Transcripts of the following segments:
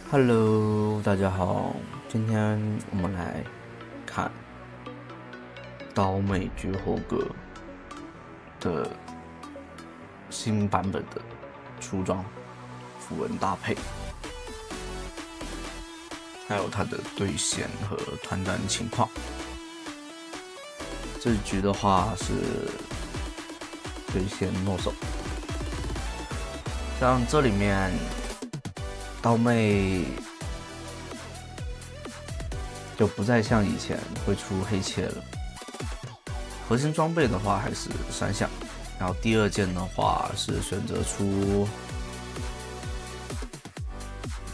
Hello，大家好，今天我们来看刀妹绝活歌的新版本的出装符文搭配，还有它的对线和团战情况。这局的话是对线诺手，像这里面刀妹就不再像以前会出黑切了。核心装备的话还是3项，然后第二件的话是选择出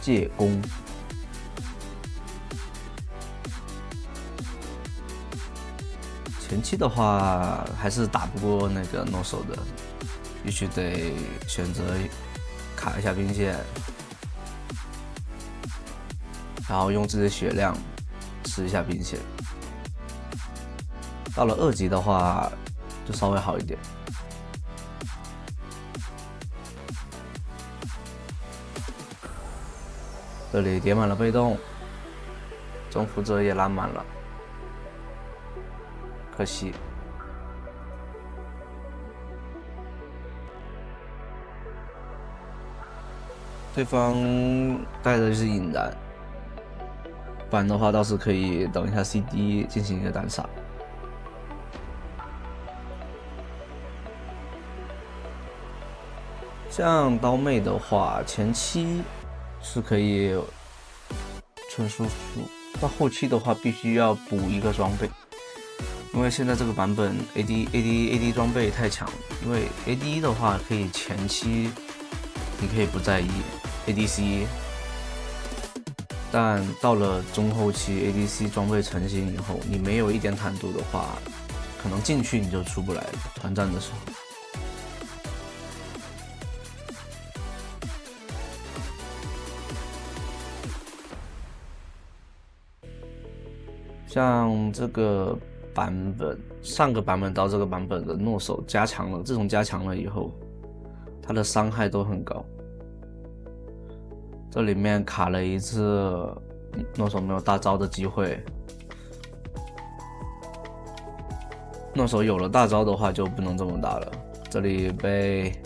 借弓。前期的话还是打不过那个诺手的，必须得选择卡一下兵线，然后用自己的血量吃一下兵线。到了2级的话就稍微好一点。这里叠满了被动，征服者也拉满了，可惜。对方带的是引燃，不然的话倒是可以等一下 CD 进行一个单杀。像刀妹的话，前期是可以纯输出，到后期的话必须要补一个装备，因为现在这个版本 AD 装备太强了。因为 AD 的话可以前期你可以不在意 ADC， 但到了中后期 ADC 装备成型以后，你没有一点坦度的话，可能进去你就出不来了。团战的时候。像这个版本，上个版本到这个版本的诺手加强了，自从加强了以后，它的伤害都很高。这里面卡了一次诺手没有大招的机会，诺手有了大招的话就不能这么打了。这里被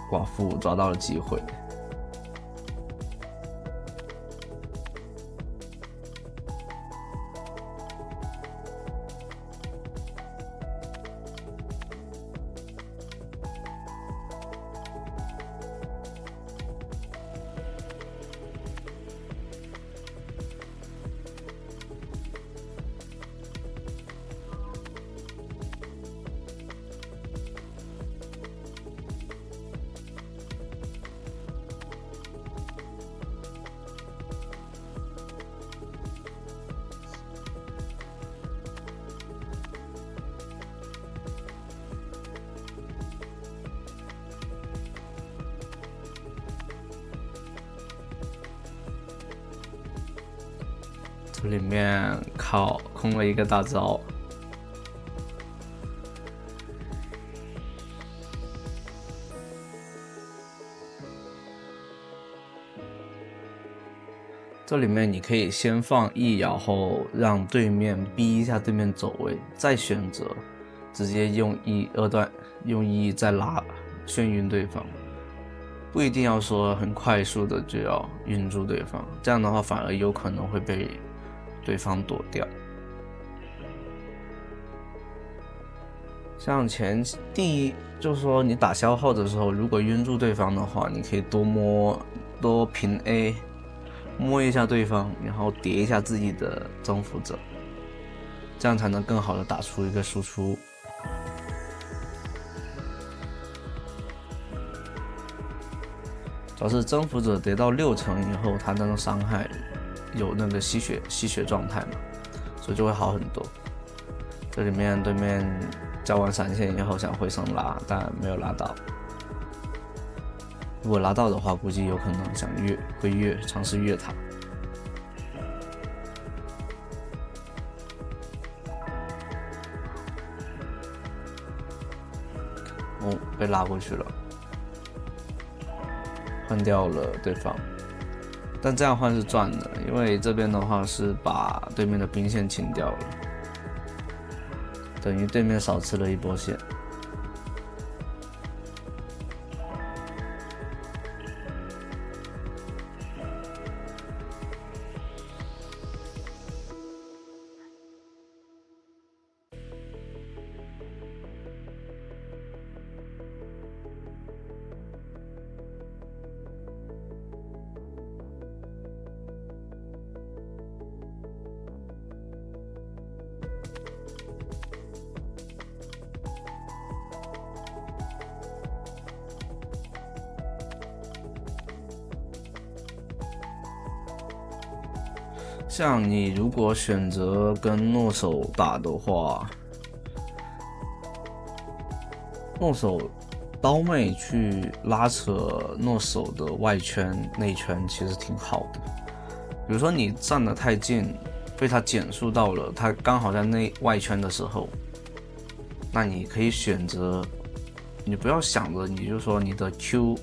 寡妇抓到了机会。这里面靠空了一个大招，这里面你可以先放E，然后让对面逼一下对面走位，再选择直接用2段用 E 再拉眩晕对方，不一定要说很快速的就要晕住对方，这样的话反而有可能会被对方躲掉。像就是说你打消耗的时候，如果晕住对方的话，你可以多平 A， 摸一下对方，然后叠一下自己的征服者，这样才能更好的打出一个输出。主要是征服者叠到6层以后，他那个伤害有那个吸血状态嘛，所以就会好很多。这里面对面交完闪现以后想回身拉，但没有拉到。如果拉到的话，估计有可能会尝试越塔。哦，被拉过去了，换掉了对方。但这样换是赚的，因为这边的话是把对面的兵线清掉了，等于对面少吃了一波线。像你如果选择跟诺手打的话，诺手刀妹去拉扯诺手的外圈内圈其实挺好的。比如说你站得太近，被他减速到了，他刚好在内外圈的时候，那你可以选择，你不要想着你就说你的 Q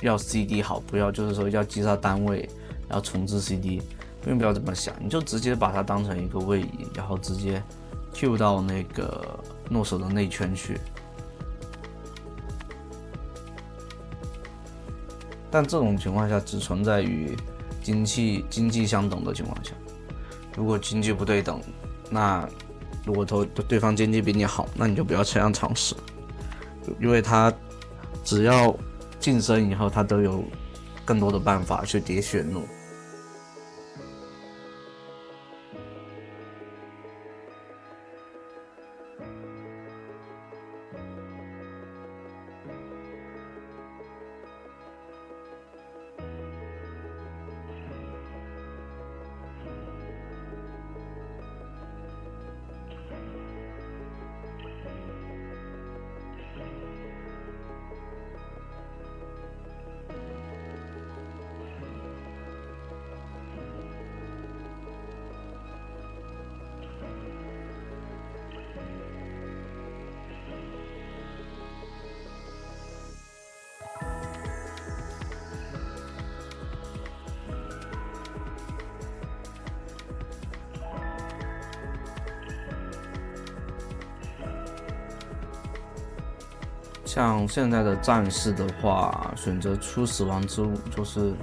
要 CD 好，不要就是说要击杀单位，然后重置 CD。并不要这么想，你就直接把它当成一个位移，然后直接 Q 到那个诺手的内圈去。但这种情况下只存在于经济相等的情况下。如果经济不对等，那如果对方经济比你好，那你就不要这样尝试，因为他只要晋升以后，他都有更多的办法去叠血怒。像现在的战士的话，选择出死亡之舞，就是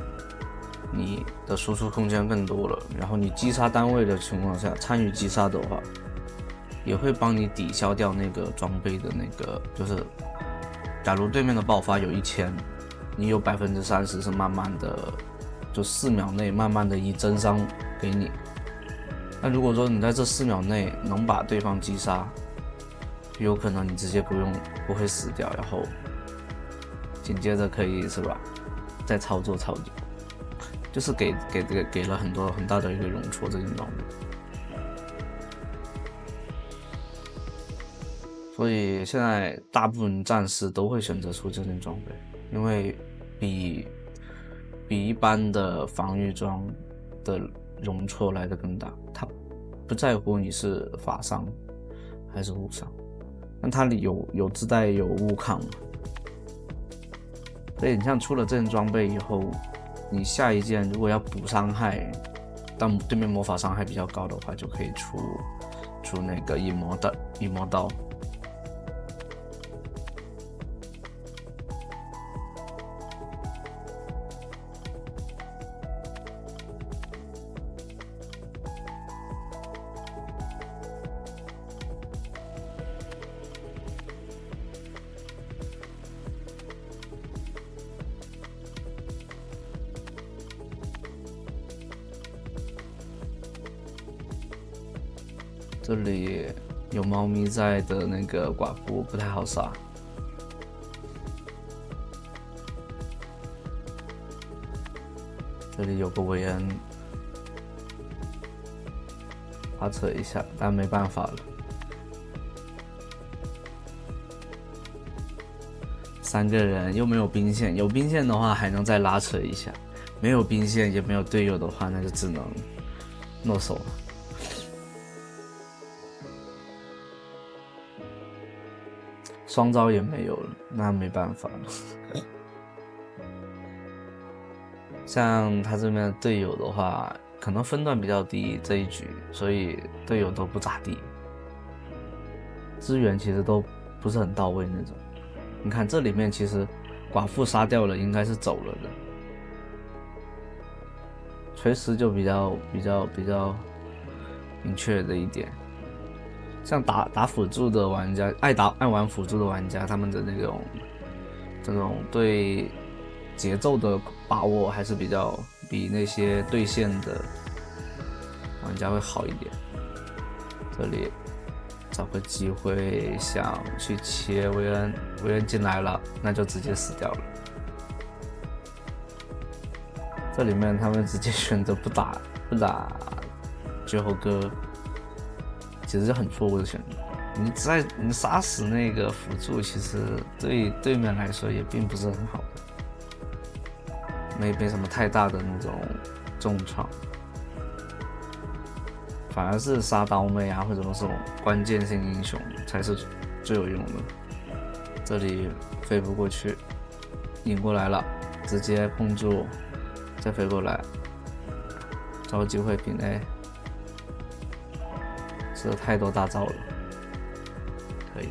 你的输出空间更多了，然后你击杀单位的情况下，参与击杀的话，也会帮你抵消掉那个装备的那个，就是假如对面的爆发有1000，你有30%是慢慢的，就4秒内慢慢的以增伤给你。那如果说你在这4秒内能把对方击杀，有可能你直接不会死掉，然后紧接着可以是吧，再操作，就是给了很大的一个容错这件装备。所以现在大部分战士都会选择出这件装备，因为比一般的防御装的容错来的更大。它不在乎你是法伤还是物伤，那它里有自带有物抗嘛，所以你像出了这件装备以后，你下一件如果要补伤害，但对面魔法伤害比较高的话，就可以出那个隐魔刀。这里有猫咪在的那个寡妇不太好杀。这里有个韦恩，拉扯一下，但没办法了。3个人又没有兵线，有兵线的话还能再拉扯一下，没有兵线也没有队友的话，那就只能诺手了。双招也没有了，那没办法了。像他这边的队友的话，可能分段比较低这一局，所以队友都不咋地，资源其实都不是很到位那种。你看这里面其实寡妇杀掉了，应该是走了的。锤石就比较明确的一点，像打辅助的玩家，爱玩辅助的玩家，他们的这种对节奏的把握还是比那些对线的玩家会好一点。这里找个机会想去切维恩进来了，那就直接死掉了。这里面他们直接选择不打绝猴哥，其实是很错误的选择。你杀死那个辅助，其实对对面来说也并不是很好的，没什么太大的那种重创，反而是杀刀妹啊或者这种关键性英雄才是最有用的。这里飞不过去，引过来了，直接碰住。再飞过来，找机会平 A， 这太多大招了，可以。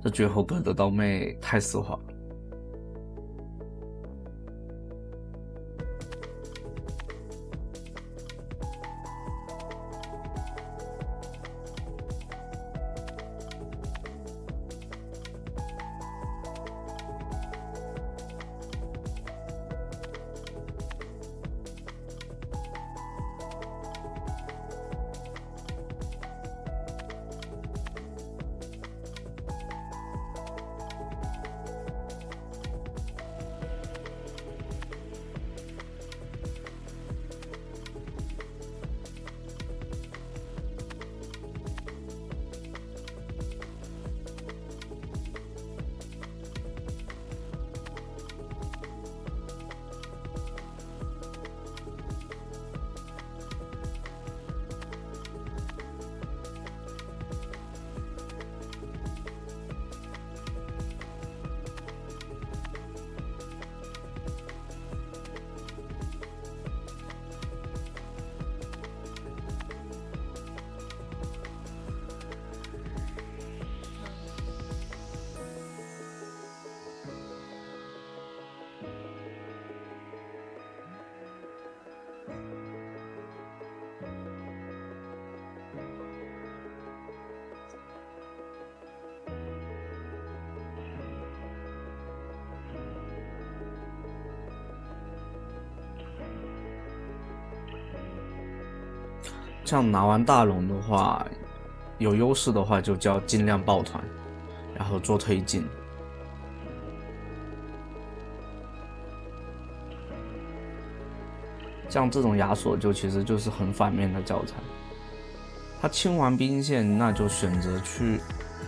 这绝后哥的刀妹太丝滑了。像拿完大龙的话，有优势的话就叫尽量抱团，然后做推进。像这种亚索其实就是很反面的教材。他清完兵线，那就选择去，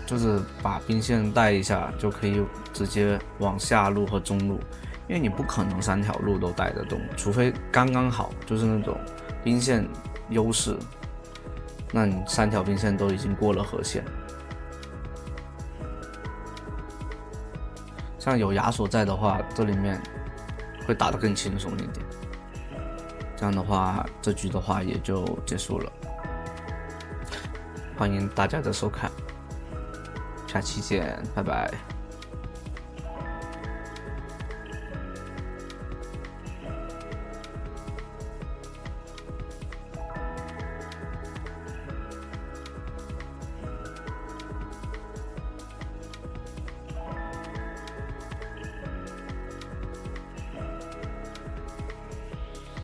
就是把兵线带一下，就可以直接往下路和中路，因为你不可能3条路都带得动，除非刚刚好，就是那种兵线优势，那你3条兵线都已经过了河线。像有亚索在的话，这里面会打得更轻松一点。这样的话，这局的话也就结束了。欢迎大家的收看，下期见，拜拜。